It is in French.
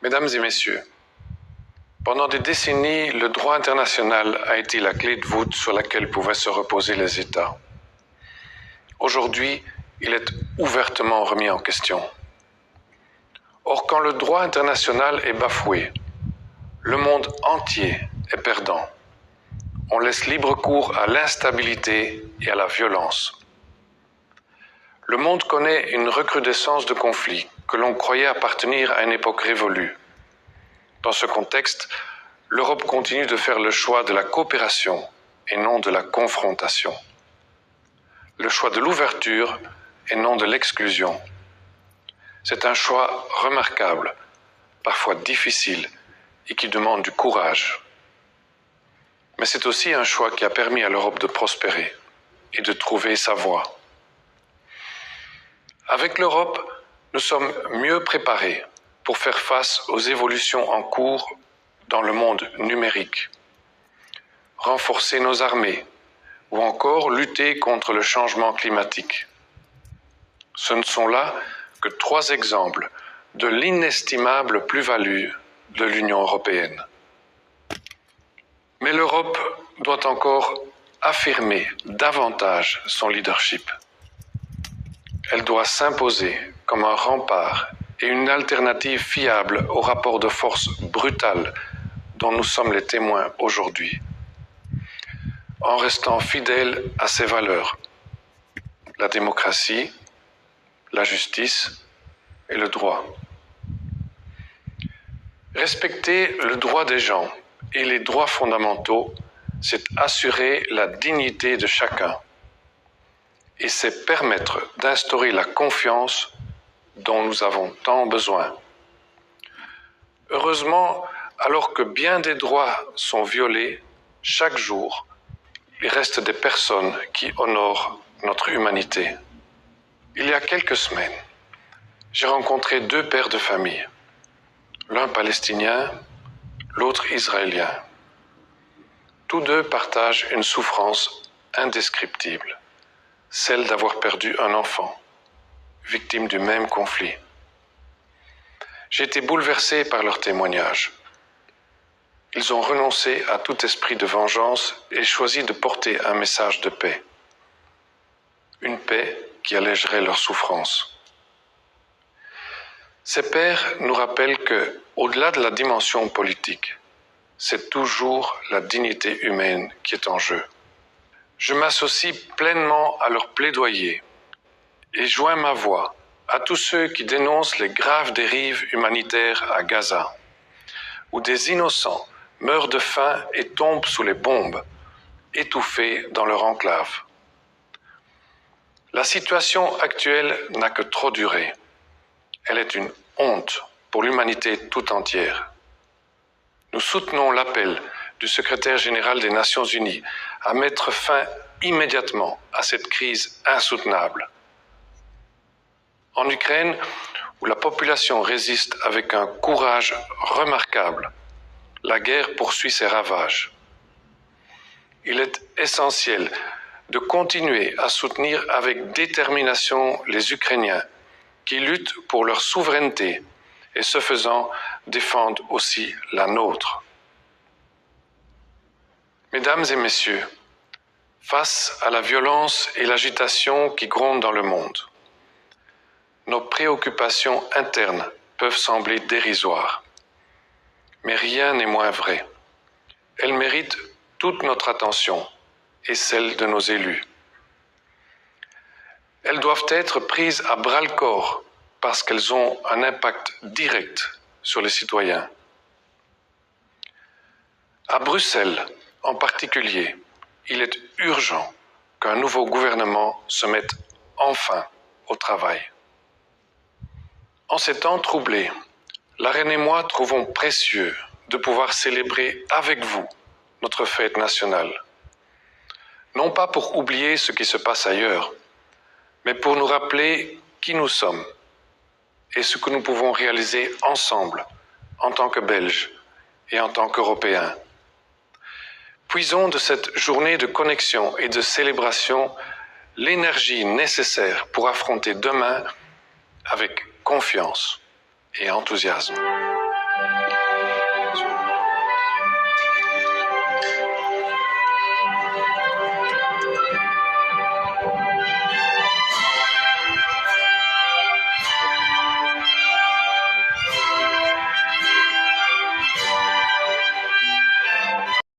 Mesdames et messieurs, pendant des décennies, le droit international a été la clé de voûte sur laquelle pouvaient se reposer les États. Aujourd'hui, il est ouvertement remis en question. Or, quand le droit international est bafoué, le monde entier est perdant. On laisse libre cours à l'instabilité et à la violence. Le monde connaît une recrudescence de conflits que l'on croyait appartenir à une époque révolue. Dans ce contexte, l'Europe continue de faire le choix de la coopération et non de la confrontation. Le choix de l'ouverture et non de l'exclusion. C'est un choix remarquable, parfois difficile et qui demande du courage. Mais c'est aussi un choix qui a permis à l'Europe de prospérer et de trouver sa voie. Avec l'Europe, nous sommes mieux préparés pour faire face aux évolutions en cours dans le monde numérique, renforcer nos armées ou encore lutter contre le changement climatique. Ce ne sont là que 3 exemples de l'inestimable plus-value de l'Union européenne. Mais l'Europe doit encore affirmer davantage son leadership. Elle doit s'imposer comme un rempart et une alternative fiable au rapport de force brutal dont nous sommes les témoins aujourd'hui, en restant fidèle à ses valeurs, la démocratie, la justice et le droit. Respecter le droit des gens et les droits fondamentaux, c'est assurer la dignité de chacun et c'est permettre d'instaurer la confiance dont nous avons tant besoin. Heureusement, alors que bien des droits sont violés, chaque jour, il reste des personnes qui honorent notre humanité. Il y a quelques semaines, j'ai rencontré 2 pères de famille, l'un palestinien, l'autre israélien. Tous 2 partagent une souffrance indescriptible, celle d'avoir perdu un enfant, victime du même conflit. J'ai été bouleversé par leurs témoignages. Ils ont renoncé à tout esprit de vengeance et choisi de porter un message de paix. Une paix qui allégerait leur souffrance. Ces pères nous rappellent que, au-delà de la dimension politique, c'est toujours la dignité humaine qui est en jeu. Je m'associe pleinement à leur plaidoyer et joins ma voix à tous ceux qui dénoncent les graves dérives humanitaires à Gaza, où des innocents meurent de faim et tombent sous les bombes, étouffés dans leur enclave. La situation actuelle n'a que trop duré. Elle est une honte pour l'humanité tout entière. Nous soutenons l'appel du secrétaire général des Nations Unies à mettre fin immédiatement à cette crise insoutenable. En Ukraine, où la population résiste avec un courage remarquable, la guerre poursuit ses ravages. Il est essentiel de continuer à soutenir avec détermination les Ukrainiens qui luttent pour leur souveraineté et ce faisant défendent aussi la nôtre. Mesdames et messieurs, face à la violence et l'agitation qui grondent dans le monde, nos préoccupations internes peuvent sembler dérisoires. Mais rien n'est moins vrai. Elles méritent toute notre attention et celle de nos élus. Elles doivent être prises à bras-le-corps parce qu'elles ont un impact direct sur les citoyens. À Bruxelles, en particulier, il est urgent qu'un nouveau gouvernement se mette enfin au travail. En ces temps troublés, la Reine et moi trouvons précieux de pouvoir célébrer avec vous notre fête nationale. Non pas pour oublier ce qui se passe ailleurs, mais pour nous rappeler qui nous sommes et ce que nous pouvons réaliser ensemble en tant que Belges et en tant qu'Européens. Puisons de cette journée de connexion et de célébration l'énergie nécessaire pour affronter demain avec confiance et enthousiasme.